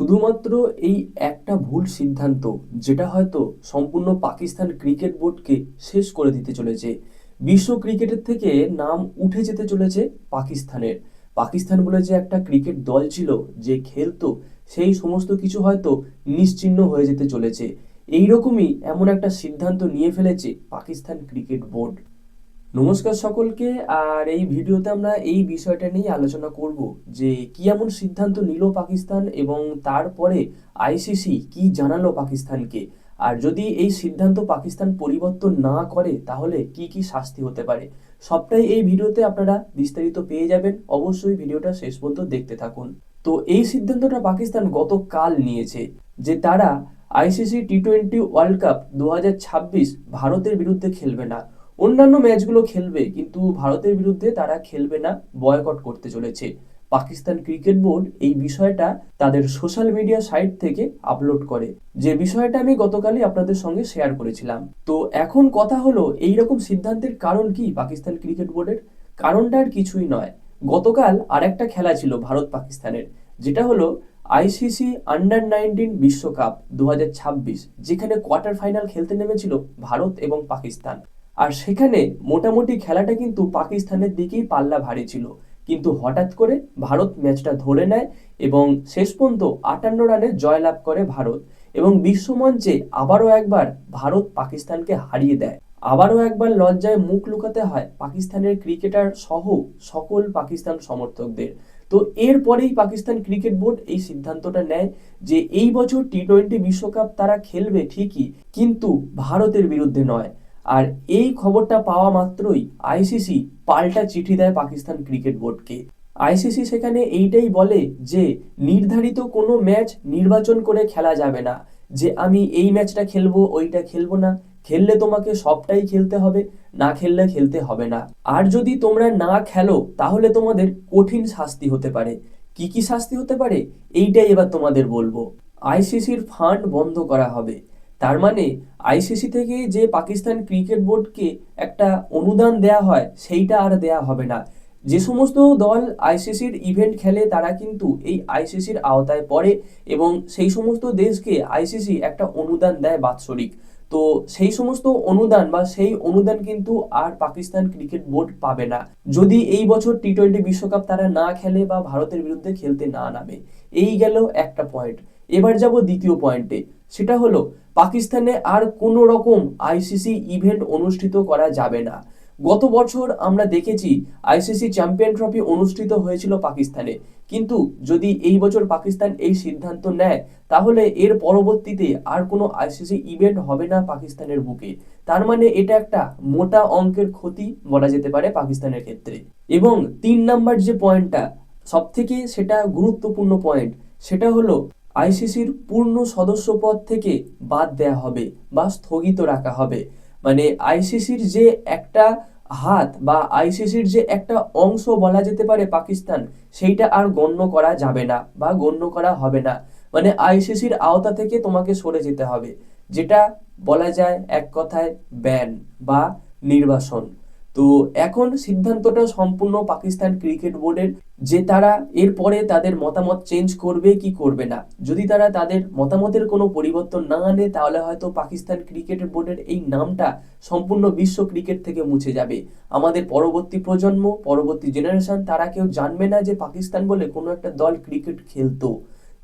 শুধুমাত্র এই একটা ভুল সিদ্ধান্ত যেটা হয়তো সম্পূর্ণ পাকিস্তান ক্রিকেট বোর্ডকে শেষ করে দিতে চলেছে। বিশ্ব ক্রিকেটের থেকে নাম উঠে যেতে চলেছে পাকিস্তানের। পাকিস্তান বলে যে একটা ক্রিকেট দল ছিল যে খেলতো, সেই সমস্ত কিছু হয়তো নিশ্চিহ্ন হয়ে যেতে চলেছে। এইরকমই এমন একটা সিদ্ধান্ত নিয়ে ফেলেছে পাকিস্তান ক্রিকেট বোর্ড। নমস্কার সকলকে। আর এই ভিডিওতে আমরা এই বিষয়টা নিয়ে আলোচনা করব যে কি এমন সিদ্ধান্ত নিল পাকিস্তান এবং তারপরে আইসিসি কি জানালো পাকিস্তানকে। আর যদি এই সিদ্ধান্ত পাকিস্তান পরিবর্তন না করে তাহলে কি কি শাস্তি হতে পারে, সবটাই এই ভিডিওতে আপনারা বিস্তারিত পেয়ে যাবেন। অবশ্যই ভিডিওটা শেষ পর্যন্ত দেখতে থাকুন। তো এই সিদ্ধান্তটা পাকিস্তান গতকাল নিয়েছে যে তারা আইসিসি টি-20 ওয়ার্ল্ড কাপ 2026 ভারতের বিরুদ্ধে খেলবে না। অন্যান্য ম্যাচগুলো খেলবে কিন্তু ভারতের বিরুদ্ধে তারা খেলবে না, বয়কট করতে চলেছে। পাকিস্তান ক্রিকেট বোর্ড এই বিষয়টা তাদের সোশ্যাল মিডিয়া সাইট থেকে আপলোড করে, যে বিষয়টা আমি গতকালই আপনাদের সঙ্গে শেয়ার করেছিলাম। তো এখন কথা হলো, এই রকম সিদ্ধান্তের কারণ কি পাকিস্তান ক্রিকেট বোর্ডের? কারণটা আর কিছুই নয়। গতকাল আরেকটা খেলা ছিল ভারত পাকিস্তানের, যেটা হলো আইসিসি আন্ডার-19 বিশ্বকাপ 2026, যেখানে কোয়ার্টার ফাইনাল খেলতে নেমেছিল ভারত এবং পাকিস্তান। আর সেখানে মোটামুটি খেলাটা কিন্তু পাকিস্তানের দিকেই পাল্লা ভারী ছিল, কিন্তু হঠাৎ করে ভারত ম্যাচটা ধরে নেয় এবং শেষ পর্যন্ত 58 রানে জয়লাভ করে ভারত। এবং বিশ্বমঞ্চে আবারও একবার ভারত পাকিস্তানকে হারিয়ে দেয়। আবারও একবার লজ্জায় মুখ লুকাতে হয় পাকিস্তানের ক্রিকেটার সহ সকল পাকিস্তান সমর্থকদের। তো এরপরেই পাকিস্তান ক্রিকেট বোর্ড এই সিদ্ধান্তটা নেয় যে এই বছর টি-20 বিশ্বকাপ তারা খেলবে ঠিকই, কিন্তু ভারতের বিরুদ্ধে নয়। আর এই খবরটা পাওয়া মাত্রই আইসিসি পাল্টা চিঠি দেয় পাকিস্তান ক্রিকেট বোর্ডকে। আইসিসি সেখানে এইটাই বলে যে নির্ধারিত কোনো ম্যাচ নির্বাচন করে খেলা যাবে না, যে আমি এই ম্যাচটা খেলবো ওইটা খেলবো না। খেললে তোমাকে সবটাই খেলতে হবে, না খেললে খেলতে হবে না। আর যদি তোমরা না খেলো তাহলে তোমাদের কঠিন শাস্তি হতে পারে। কি কি শাস্তি হতে পারে এইটাই এবার তোমাদের বলবো। আইসিসির ফান্ড বন্ধ করা হবে। তার মানে আইসিসি থেকে যে পাকিস্তান ক্রিকেট বোর্ডকে একটা অনুদান দেয়া হয় সেইটা আর দেয়া হবে না। যে সমস্ত দল আইসিসির ইভেন্ট খেলে তারা কিন্তু এই আইসিসির আওতায় পড়ে এবং সেই সমস্ত দেশকে আইসিসি একটা অনুদান দেয় বাৎসরিক। তো সেই সমস্ত অনুদান বা সেই অনুদান কিন্তু আর পাকিস্তান ক্রিকেট বোর্ড পাবে না যদি এই বছর টি-20 বিশ্বকাপ তারা না খেলে বা ভারতের বিরুদ্ধে খেলতে না নামে। এই গেল একটা পয়েন্ট। এবার যাব দ্বিতীয় পয়েন্টে। সেটা হলো পাকিস্তানে আর কোনো রকম আইসিসি ইভেন্ট অনুষ্ঠিত করা যাবে না। গত বছর আমরা দেখেছি আইসিসি চ্যাম্পিয়ন ট্রফি অনুষ্ঠিত হয়েছিল পাকিস্তানে, কিন্তু যদি এই বছর পাকিস্তান এই সিদ্ধান্ত নেয় তাহলে এর পরবর্তীতে আর কোনো আইসিসি ইভেন্ট হবে না পাকিস্তানের বুকে। তার মানে এটা একটা মোটা অঙ্কের ক্ষতি বলা যেতে পারে পাকিস্তানের ক্ষেত্রে। এবং 3 নাম্বার যে পয়েন্টটা সব থেকে সেটা গুরুত্বপূর্ণ পয়েন্ট, সেটা হলো আইসিসির পূর্ণ সদস্য পদ থেকে বাদ দেয়া হবে বা স্থগিত রাখা হবে। মানে আইসিসির যে একটা হাত বা আইসিসির যে একটা অংশ বলা যেতে পারে পাকিস্তান, সেইটা আর গণ্য করা যাবে না বা গণ্য করা হবে না। মানে আইসিসির আওতা থেকে তোমাকে সরে যেতে হবে, যেটা বলা যায় এক কথায় ব্যান বা নির্বাসন। তো এখন সিদ্ধান্তটা সম্পূর্ণ পাকিস্তান ক্রিকেট বোর্ডের, যে তারা এরপরে তাদের মতামত চেঞ্জ করবে কি করবে না। যদি তারা তাদের মতামতের কোনো পরিবর্তন না আনে তাহলে হয়তো পাকিস্তান ক্রিকেট বোর্ডের এই নামটা সম্পূর্ণ বিশ্ব ক্রিকেট থেকে মুছে যাবে। আমাদের পরবর্তী প্রজন্ম, পরবর্তী জেনারেশন, তারা কেউ জানবে না যে পাকিস্তান বলে কোনো একটা দল ক্রিকেট খেলতো।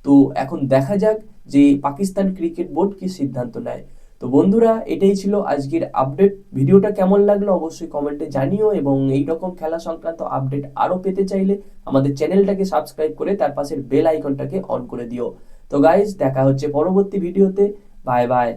তো এখন দেখা যাক যে পাকিস্তান ক্রিকেট বোর্ড কি সিদ্ধান্ত নেয়। তো বন্ধুরা, এটাই ছিল আজকের আপডেট। ভিডিওটা কেমন লাগলো অবশ্যই কমেন্টে জানিও, এবং এই রকম খেলা সংক্রান্ত আপডেট আরো পেতে চাইলে আমাদের চ্যানেলটাকে সাবস্ক্রাইব করে তার পাশের বেল আইকনটাকে অন করে দিও। তো গাইস, দেখা হচ্ছে পরবর্তী ভিডিওতে। Bye bye.